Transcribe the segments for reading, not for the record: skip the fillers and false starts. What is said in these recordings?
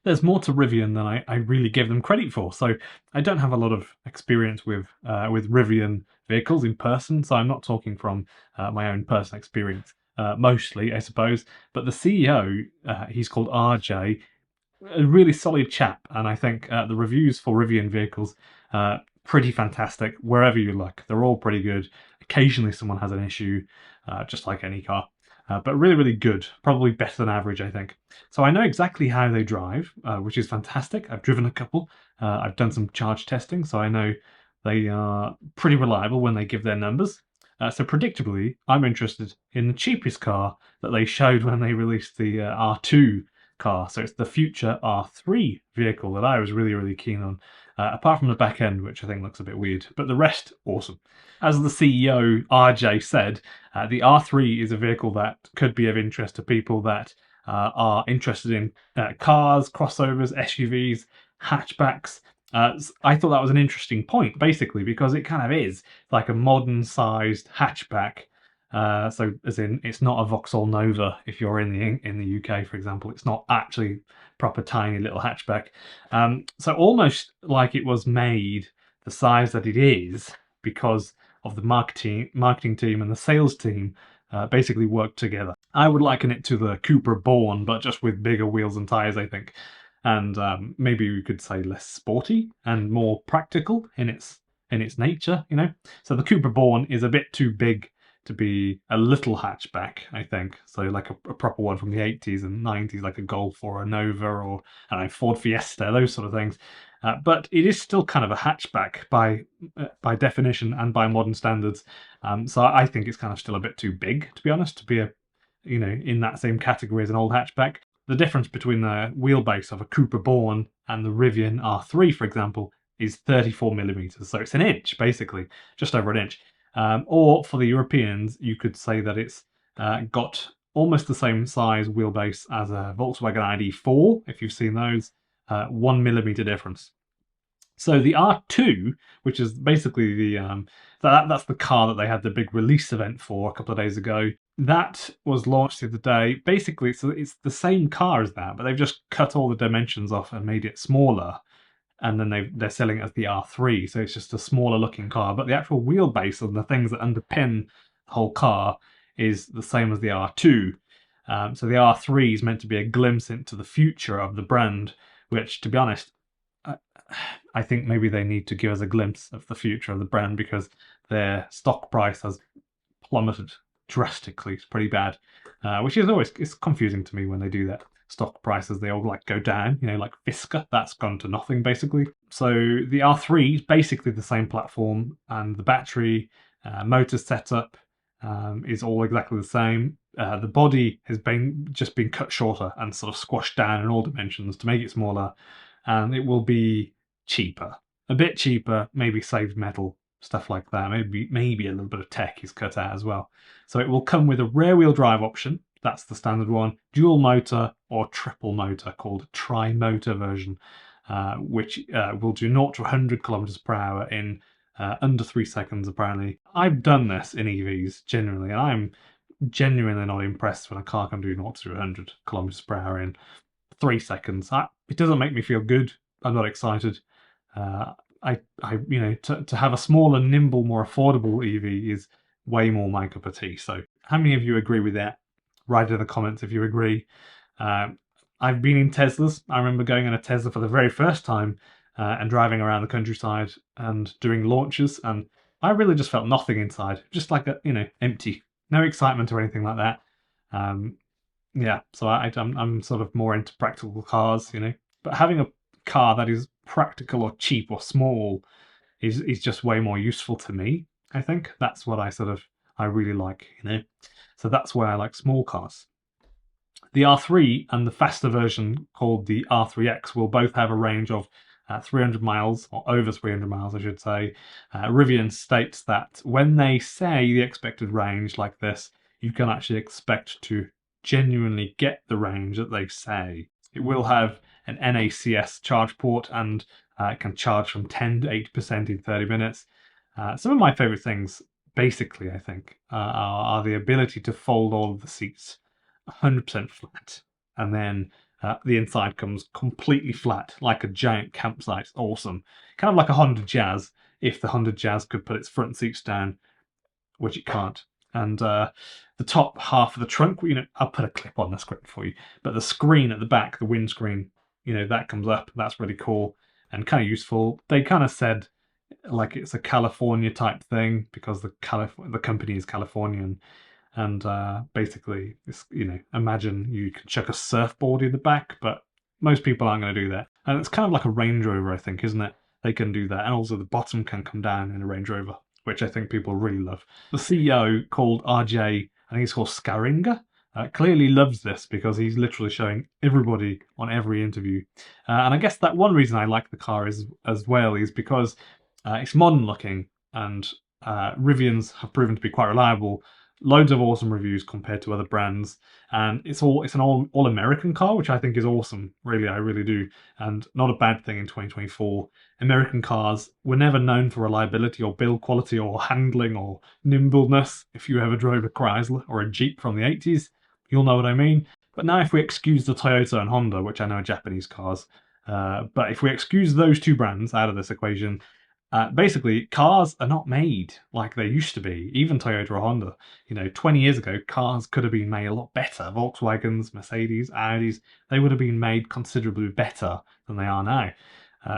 There's more to Rivian than I really give them credit for. So I don't have a lot of experience with Rivian vehicles in person. So I'm not talking from my own personal experience, mostly, I suppose. But the CEO, he's called RJ, a really solid chap, and I think the reviews for Rivian vehicles pretty fantastic wherever you look. They're all pretty good. Occasionally, someone has an issue, just like any car, but really, really good. Probably better than average, I think. So I know exactly how they drive, which is fantastic. I've driven a couple. I've done some charge testing, so I know they are pretty reliable when they give their numbers. So predictably, I'm interested in the cheapest car that they showed when they released the R2 car. So it's the future R3 vehicle that I was really, really keen on, apart from the back end, which I think looks a bit weird, but the rest, awesome. As the CEO, RJ, said, the R3 is a vehicle that could be of interest to people that are interested in cars, crossovers, SUVs, hatchbacks. I thought that was an interesting point, basically, because it kind of is like a modern sized hatchback. So, as in, it's not a Vauxhall Nova if you're in the UK, for example. It's not actually proper tiny little hatchback. So almost like it was made the size that it is because of the marketing team and the sales team basically worked together. I would liken it to the Cooper Born, but just with bigger wheels and tires, I think, and maybe we could say less sporty and more practical in its nature. So the Cooper Born is a bit too big to be a little hatchback, I think. So like a proper one from the 80s and 90s, like a Golf or a Nova or I don't know, Ford Fiesta, those sort of things. But it is still kind of a hatchback by definition and by modern standards. So I think it's kind of still a bit too big, to be honest, to be in that same category as an old hatchback. The difference between the wheelbase of a Cooper Born and the Rivian R3, for example, is 34 millimeters. So it's an inch, basically, just over an inch. Or for the Europeans, you could say that it's got almost the same size wheelbase as a Volkswagen ID4, if you've seen those, 1 millimeter difference. So the R2, which is basically that's the car that they had the big release event for a couple of days ago. That was launched the other day. Basically, it's the same car as that, but they've just cut all the dimensions off and made it smaller, and then they're selling it as the R3, so it's just a smaller looking car. But the actual wheelbase and the things that underpin the whole car is the same as the R2. So the R3 is meant to be a glimpse into the future of the brand, which, to be honest, I think maybe they need to give us a glimpse of the future of the brand because their stock price has plummeted drastically. It's pretty bad, which is always it's confusing to me when they do that. Stock prices, they all like go down, like Fisker, that's gone to nothing basically. So the R3 is basically the same platform, and the battery, motor setup is all exactly the same. The body has just been cut shorter and sort of squashed down in all dimensions to make it smaller, and it will be cheaper, a bit cheaper, maybe saved metal, stuff like that. Maybe a little bit of tech is cut out as well. So it will come with a rear-wheel drive option. That's the standard one. Dual motor or triple motor, called a tri-motor version, which will do 0 to 100 kilometers per hour in under 3 seconds, apparently. I've done this in EVs, generally, and I'm genuinely not impressed when a car can do 0 to 100 kilometers per hour in 3 seconds. It doesn't make me feel good. I'm not excited. To have a smaller, nimble, more affordable EV is way more my cup of tea. So, how many of you agree with that? Write in the comments if you agree. I've been in Teslas. I remember going in a Tesla for the very first time and driving around the countryside and doing launches, and I really just felt nothing inside, just like empty, no excitement or anything like that. Yeah, so I'm sort of more into practical cars, but having a car that is practical or cheap or small is just way more useful to me. I think that's what I really like, So that's why I like small cars. The R3 and the faster version called the R3X will both have a range of 300 miles, or over 300 miles, I should say. Rivian states that when they say the expected range like this, you can actually expect to genuinely get the range that they say. It will have an NACS charge port, and it can charge from 10 to 80% in 30 minutes. Some of my favorite things, basically, I think, are the ability to fold all of the seats 100% flat, and then The inside comes completely flat, like a giant campsite. It's awesome. Kind of like a Honda Jazz, if the Honda Jazz could put its front seats down, which it can't. And the top half of the trunk, I'll put a clip on the screen for you, but the screen at the back, the windscreen, that comes up. That's really cool and kind of useful. They kind of said like it's a California type thing because the company is Californian, and basically, it's, imagine you can chuck a surfboard in the back, but most people aren't going to do that. And it's kind of like a Range Rover, I think, isn't it? They can do that, and also the bottom can come down in a Range Rover, which I think people really love. The CEO called RJ, I think he's called Scaringa, clearly loves this because he's literally showing everybody on every interview. And I guess that one reason I like the car is as well is because it's modern looking, and Rivians have proven to be quite reliable. Loads of awesome reviews compared to other brands, and it's an all American car, which I think is awesome. Really, I really do, and not a bad thing in 2024. American cars were never known for reliability or build quality or handling or nimbleness. If you ever drove a Chrysler or a Jeep from the 80s, you'll know what I mean. But now, if we excuse the Toyota and Honda, which I know are Japanese cars, but if we excuse those two brands out of this equation, basically, cars are not made like they used to be, even Toyota or Honda. 20 years ago, cars could have been made a lot better. Volkswagens, Mercedes, Audis, they would have been made considerably better than they are now.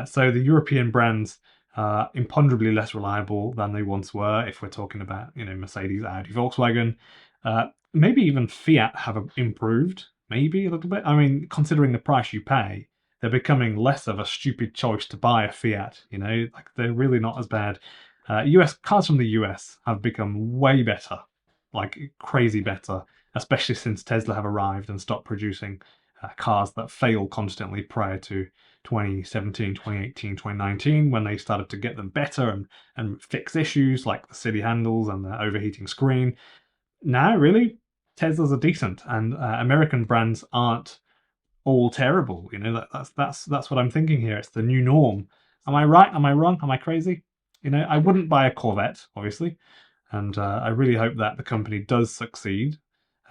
So the European brands are imponderably less reliable than they once were, if we're talking about, Mercedes, Audi, Volkswagen. Maybe even Fiat have improved, maybe a little bit. I mean, considering the price you pay, they're becoming less of a stupid choice to buy a Fiat, like they're really not as bad. US cars from the US have become way better, like crazy better, especially since Tesla have arrived and stopped producing cars that fail constantly prior to 2017, 2018, 2019, when they started to get them better and fix issues like the city handles and the overheating screen. Now, really, Teslas are decent, and American brands aren't all terrible. That's what I'm thinking here. It's the new norm. Am I right? Am I wrong? Am I crazy? I wouldn't buy a Corvette, obviously, and I really hope that the company does succeed,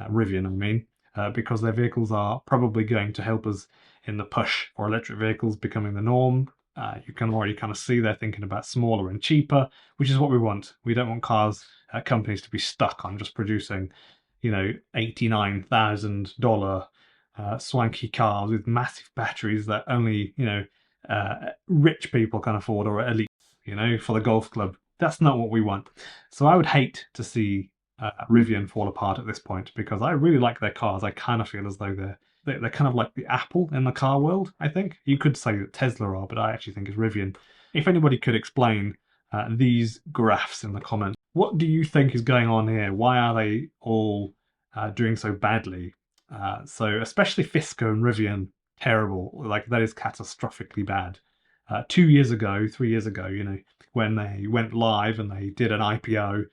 Rivian, I mean, because their vehicles are probably going to help us in the push for electric vehicles becoming the norm. You can already kind of see they're thinking about smaller and cheaper, which is what we want. We don't want companies to be stuck on just producing, $89,000 swanky cars with massive batteries that only rich people can afford, or elites, for the golf club. That's not what we want. So I would hate to see Rivian fall apart at this point, because I really like their cars. I kind of feel as though they're kind of like the Apple in the car world. I think you could say that Tesla are, but I actually think it's Rivian. If anybody could explain these graphs in the comments, what do you think is going on here? Why are they all doing so badly? So especially Fisker and Rivian, terrible. Like, that is catastrophically bad. 2 years ago, 3 years ago, when they went live and they did an IPO,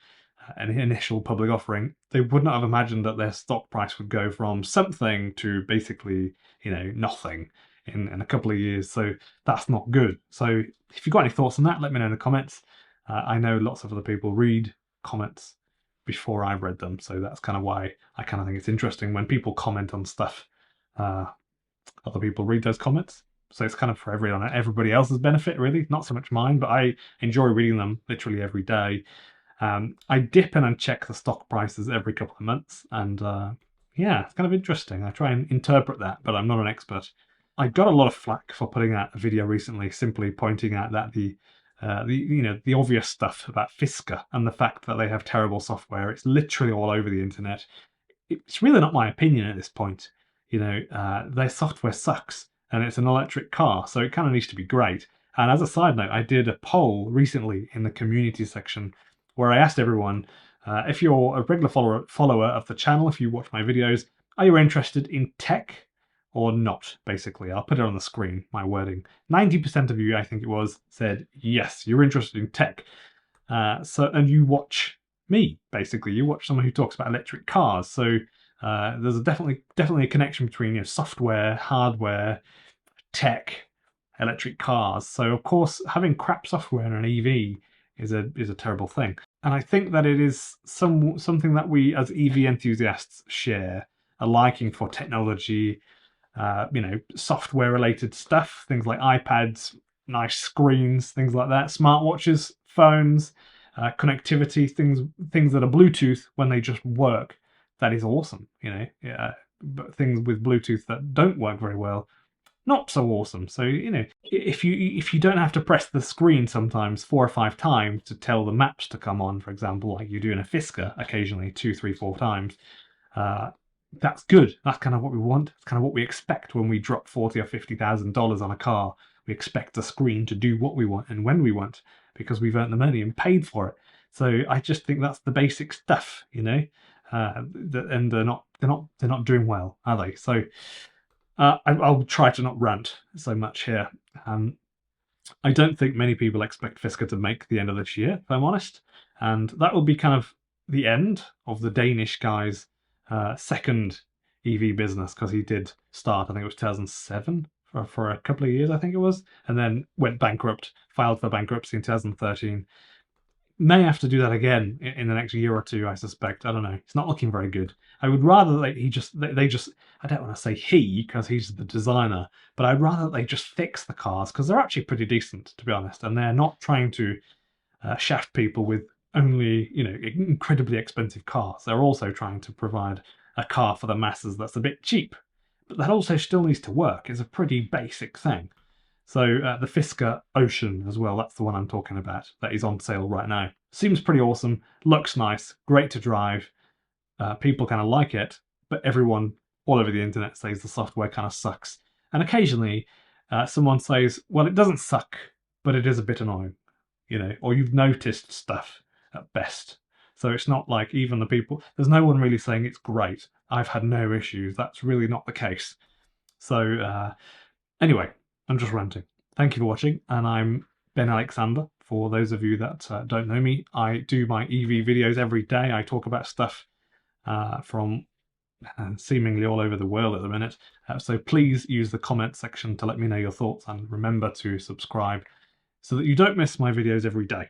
an initial public offering, they would not have imagined that their stock price would go from something to basically, nothing in a couple of years. So that's not good. So if you've got any thoughts on that, let me know in the comments. I know lots of other people read comments before I've read them, so that's kind of why I kind of think it's interesting when people comment on stuff. Other people read those comments, so it's kind of for everybody else's benefit, really, not so much mine, but I enjoy reading them literally every day. I dip in and check the stock prices every couple of months, and yeah, it's kind of interesting. I try and interpret that, but I'm not an expert. I got a lot of flack for putting out a video recently, simply pointing out that the obvious stuff about Fisker and the fact that they have terrible software. It's literally all over the internet. It's really not my opinion at this point. Their software sucks, and it's an electric car, so it kind of needs to be great. And as a side note, I did a poll recently in the community section where I asked everyone, if you're a regular follower of the channel, if you watch my videos, are you interested in tech or not, basically? I'll put it on the screen, my wording. 90% of you, I think it was, said yes, you're interested in tech. And you watch me, basically. You watch someone who talks about electric cars. So there's definitely a connection between software, hardware, tech, electric cars. So of course, having crap software in an EV is a terrible thing. And I think that it is something that we as EV enthusiasts share, a liking for technology, software related stuff, things like iPads, nice screens, things like that, smartwatches, phones, connectivity, things that are Bluetooth when they just work. That is awesome, but things with Bluetooth that don't work very well, not so awesome. So if you don't have to press the screen sometimes 4 or 5 times to tell the maps to come on, for example, like you do in a Fisker occasionally 2, 3, 4 times, that's good. That's kind of what we want. It's kind of what we expect when we drop $40,000 or $50,000 on a car. We expect the screen to do what we want and when we want, because we've earned the money and paid for it. So I just think that's the basic stuff, and they're not doing well, are they? So I'll try to not rant so much here. I don't think many people expect Fisker to make the end of this year, if I'm honest, and that will be kind of the end of the Danish guy's second EV business, because he did start, I think it was 2007, for a couple of years, I think it was, and then went bankrupt, filed for bankruptcy in 2013. May have to do that again in the next year or two, I suspect. I don't know. It's not looking very good. I would rather they I don't want to say he, because he's the designer, but I'd rather they just fix the cars, because they're actually pretty decent, to be honest, and they're not trying to shaft people with only incredibly expensive cars. They're also trying to provide a car for the masses that's a bit cheap, but that also still needs to work. It's a pretty basic thing. So the Fisker Ocean as well, that's the one I'm talking about, that is on sale right now. Seems pretty awesome, looks nice, great to drive, people kind of like it, but everyone all over the internet says the software kind of sucks. And occasionally someone says, well, it doesn't suck, but it is a bit annoying, or you've noticed stuff at best. So it's not like even the people, there's no one really saying it's great. I've had no issues. That's really not the case. So anyway, I'm just ranting. Thank you for watching, and I'm Ben Alexander. For those of you that don't know me, I do my EV videos every day. I talk about stuff from seemingly all over the world at the minute. So please use the comment section to let me know your thoughts, and remember to subscribe so that you don't miss my videos every day.